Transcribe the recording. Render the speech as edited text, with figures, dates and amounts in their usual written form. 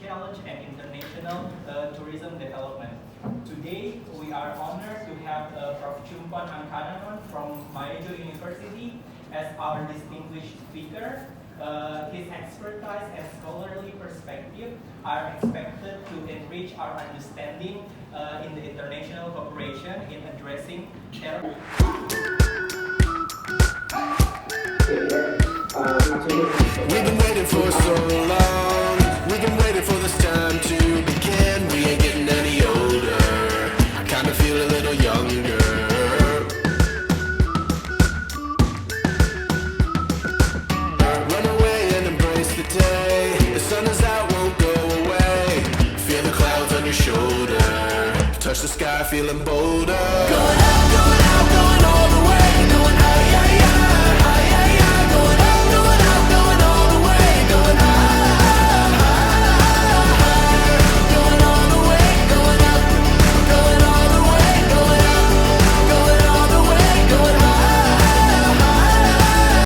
challenge and international tourism development. Today, we are honored to have Prof. Chumpan Angkananon from Maejo University as our distinguished speaker. His expertise and scholarly perspective are expected to enrich our understanding in the international cooperation in addressing terror. We've been waiting for so long. We've been waiting for this time to begin. We ain't getting any older. I kinda feel a little younger. Run away and embrace the day. The sun is out, won't go away. Feel the clouds on your shoulder. Touch the sky, feeling bolder. Going out, going out.